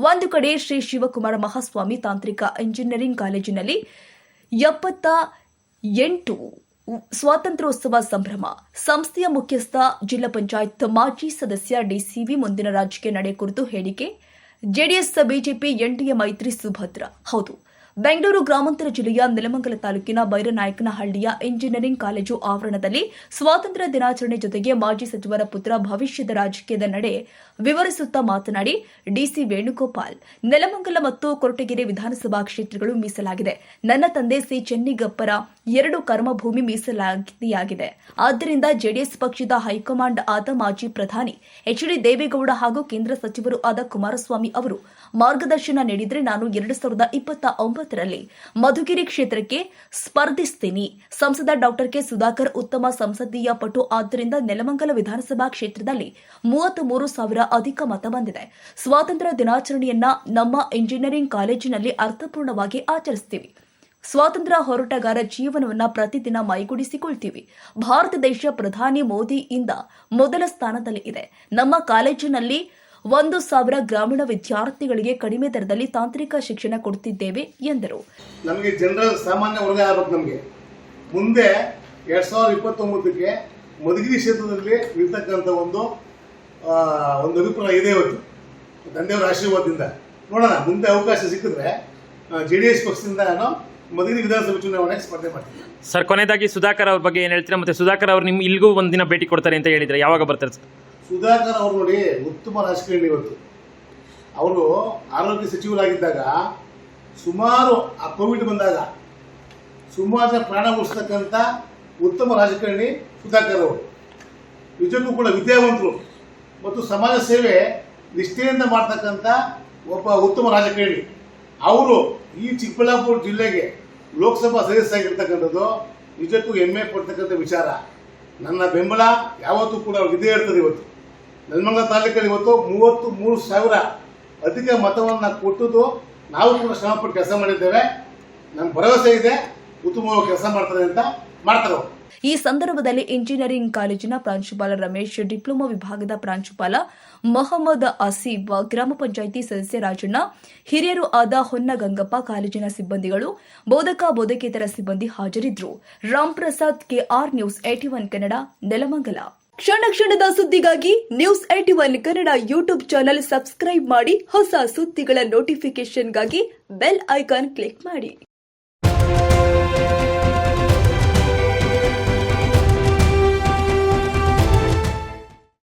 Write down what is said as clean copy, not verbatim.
ಒಂದು ಕಡೆ ಶ್ರೀ ಶಿವಕುಮಾರ ಮಹಾಸ್ವಾಮಿ ತಾಂತ್ರಿಕ ಇಂಜಿನಿಯರಿಂಗ್ ಕಾಲೇಜಿನಲ್ಲಿ 78 ಸ್ವಾತಂತ್ರ್ಯೋತ್ಸವ ಸಂಭ್ರಮ. ಸಂಸ್ಥೆಯ ಮುಖ್ಯಸ್ಥ ಜಿಲ್ಲಾ ಪಂಚಾಯತ್ ಮಾಜಿ ಸದಸ್ಯ ಡಿಸಿವಿ ಮುಂದಿನ ರಾಜಕೀಯ ನಡೆ ಕುರಿತು ಹೇಳಿಕೆ. ಜೆಡಿಎಸ್ ಬಿಜೆಪಿ ಎನ್ಡಿಎ ಮೈತ್ರಿ ಸುಭದ್ರ. ಹೌದು, ಬೆಂಗಳೂರು ಗ್ರಾಮಾಂತರ ಜಿಲ್ಲೆಯ ನೆಲಮಂಗಲ ತಾಲೂಕಿನ ಬೈರನಾಯಕನಹಳ್ಳಿಯ ಇಂಜಿನಿಯರಿಂಗ್ ಕಾಲೇಜು ಆವರಣದಲ್ಲಿ ಸ್ವಾತಂತ್ರ್ಯ ದಿನಾಚರಣೆ ಜೊತೆಗೆ ಮಾಜಿ ಸಚಿವರ ಪುತ್ರ ಭವಿಷ್ಯದ ರಾಜಕೀಯದ ನಡೆ ವಿವರಿಸುತ್ತಾ ಮಾತನಾಡಿ, ಡಿಸಿ ವೇಣುಗೋಪಾಲ್, ನೆಲಮಂಗಲ ಮತ್ತು ಕೊರಟಗೆರೆ ವಿಧಾನಸಭಾ ಕ್ಷೇತ್ರಗಳು ಮೀಸಲಾಗಿದೆ. ನನ್ನ ತಂದೆ ಸಿ ಚೆನ್ನಿಗಪ್ಪರ 2 ಕರ್ಮಭೂಮಿ ಮೀಸಲಾತಿಯಾಗಿದೆ. ಆದ್ದರಿಂದ ಜೆಡಿಎಸ್ ಪಕ್ಷದ ಹೈಕಮಾಂಡ್ ಆದ ಮಾಜಿ ಪ್ರಧಾನಿ ಎಚ್.ಡಿ. ದೇವೇಗೌಡ ಹಾಗೂ ಕೇಂದ್ರ ಸಚಿವರು ಆದ ಕುಮಾರಸ್ವಾಮಿ ಅವರು ಮಾರ್ಗದರ್ಶನ ನೀಡಿದರೆ ನಾನು 2029ರಲ್ಲಿ ಮಧುಗಿರಿ ಕ್ಷೇತ್ರಕ್ಕೆ ಸ್ಪರ್ಧಿಸುತ್ತೀನಿ. ಸಂಸದ ಡಾ ಕೆ ಸುಧಾಕರ್ ಉತ್ತಮ ಸಂಸದೀಯ ಪಟು. ಆದ್ದರಿಂದ ನೆಲಮಂಗಲ ವಿಧಾನಸಭಾ ಕ್ಷೇತ್ರದಲ್ಲಿ 33,000 ಅಧಿಕ ಮತ ಬಂದಿದೆ. ಸ್ವಾತಂತ್ರ್ಯ ದಿನಾಚರಣೆಯನ್ನ ನಮ್ಮ ಇಂಜಿನಿಯರಿಂಗ್ ಕಾಲೇಜಿನಲ್ಲಿ ಅರ್ಥಪೂರ್ಣವಾಗಿ ಆಚರಿಸುತ್ತೀವಿ. ಸ್ವಾತಂತ್ರ್ಯ ಹೋರಾಟಗಾರ ಜೀವನವನ್ನ ಪ್ರತಿದಿನ ಮೈಗೂಡಿಸಿಕೊಳ್ತೀವಿ. ಭಾರತ ದೇಶ ಪ್ರಧಾನಿ ಮೋದಿಯಿಂದ ಮೊದಲ ಸ್ಥಾನದಲ್ಲಿ ಇದೆ. ನಮ್ಮ ಕಾಲೇಜಿನಲ್ಲಿ 1,000 ಗ್ರಾಮೀಣ ವಿದ್ಯಾರ್ಥಿಗಳಿಗೆ ಕಡಿಮೆ ದರದಲ್ಲಿ ತಾಂತ್ರಿಕ ಶಿಕ್ಷಣ ಕೊಡುತ್ತಿದ್ದೇವೆ ಎಂದರು. ನಮಗೆ ಜನರಲ್ ಸಾಮಾನ್ಯ ವರ್ಗ ಆಗಬೇಕು. ನಮಗೆ ಮುಂದೆ 2029ಕ್ಕೆ ಮಧುಗಿರಿ ಕ್ಷೇತ್ರದಲ್ಲಿ ಇರ್ತಕ್ಕಂಥ ಒಂದು ಅಭಿಪ್ರಾಯ ಇದೆ. ಇವತ್ತು ತಂದೆಯವರ ಆಶೀರ್ವಾದದಿಂದ ನೋಡೋಣ, ಮುಂದೆ ಅವಕಾಶ ಸಿಕ್ಕಿದ್ರೆ ಜೆಡಿಎಸ್ ಪಕ್ಷದಿಂದ ನಾನು ಮಧುಗಿರಿ ವಿಧಾನಸಭೆ ಚುನಾವಣೆಗೆ ಸ್ಪರ್ಧೆ ಮಾಡ್ತೀನಿ. ಸರ್, ಕೊನೆಯದಾಗಿ ಸುಧಾಕರ್ ಅವ್ರ ಬಗ್ಗೆ ಏನು ಹೇಳ್ತೀರಾ? ಮತ್ತೆ ಸುಧಾಕರ್ ಅವರು ನಿಮ್ಗೆ ಇಲ್ಲಿಗೂ ಒಂದಿನ ಭೇಟಿ ಕೊಡ್ತಾರೆ ಅಂತ ಹೇಳಿದ್ರೆ ಯಾವಾಗ ಬರ್ತಾರೆ ಸರ್? ಸುಧಾಕರ್ ಅವರು ನೋಡಿ, ಉತ್ತಮ ರಾಜಕಾರಣಿ. ಇವತ್ತು ಅವರು ಆರೋಗ್ಯ ಸಚಿವರಾಗಿದ್ದಾಗ ಸುಮಾರು ಆ ಕೋವಿಡ್ ಬಂದಾಗ ಸುಮಾರು ಜನ ಪ್ರಾಣ ಉಳಿಸ್ತಕ್ಕಂಥ ಉತ್ತಮ ರಾಜಕಾರಣಿ ಸುಧಾಕರ್ ಅವರು. ನಿಜಕ್ಕೂ ಕೂಡ ವಿದ್ಯಾವಂತರು ಮತ್ತು ಸಮಾಜ ಸೇವೆ ನಿಷ್ಠೆಯಿಂದ ಮಾಡ್ತಕ್ಕಂಥ ಒಬ್ಬ ಉತ್ತಮ ರಾಜಕಾರಣಿ. ಅವರು ಈ ಚಿಕ್ಕಬಳ್ಳಾಪುರ ಜಿಲ್ಲೆಗೆ ಲೋಕಸಭಾ ಸದಸ್ಯರಾಗಿರ್ತಕ್ಕಂಥದ್ದು ನಿಜಕ್ಕೂ ಹೆಮ್ಮೆ ಪಡ್ತಕ್ಕಂಥ ವಿಚಾರ. ನನ್ನ ಬೆಂಬಲ ಯಾವತ್ತೂ ಕೂಡ ಅವ್ರಿಗೆ ಇದೇ ಇರ್ತದೆ. ಇವತ್ತು ನೆಲಮಂಗಲ ತಾಲೂಕಲ್ಲಿ ಇವತ್ತು 33,000 ಅಧಿಕ ಮತವನ್ನು ಕೊಟ್ಟದ್ದು ನಾವು ಕೂಡ ಶ್ರಮಪಟ್ಟು ಕೆಲಸ ಮಾಡಿದ್ದೇವೆ. ನನ್ನ ಭರವಸೆ ಇದೆ, ಉತ್ತಮವಾಗಿ ಕೆಲಸ ಮಾಡ್ತಾರೆ ಅಂತ ಮಾಡ್ತಾರೆ. ಈ ಸಂದರ್ಭದಲ್ಲಿ ಇಂಜಿನಿಯರಿಂಗ್ ಕಾಲೇಜಿನ ಪ್ರಾಂಶುಪಾಲ ರಮೇಶ್, ಡಿಪ್ಲೊಮಾ ವಿಭಾಗದ ಪ್ರಾಂಶುಪಾಲ ಮೊಹಮ್ಮದ್ ಆಸೀಫ್, ಗ್ರಾಮ ಪಂಚಾಯಿತಿ ಸದಸ್ಯ ರಾಜಣ್ಣ, ಹಿರಿಯರು ಆದ ಹೊನ್ನಗಂಗಪ್ಪ, ಕಾಲೇಜಿನ ಸಿಬ್ಬಂದಿಗಳು, ಬೋಧಕ ಬೋಧಕೇತರ ಸಿಬ್ಬಂದಿ ಹಾಜರಿದ್ದರು. Ram Prasad, KR news 81 Kannada, Nelamangala. ಕ್ಷಣ ಕ್ಷಣದ ಸುದ್ದಿಗಾಗಿ news 81 Kannada YouTube channel subscribe ಮಾಡಿ. ಹೊಸ ಸುದ್ದಿಗಳ ನೋಟಿಫಿಕೇಶನ್ಗಾಗಿ ಬೆಲ್ ಐಕಾನ್ ಕ್ಲಿಕ್ ಮಾಡಿ.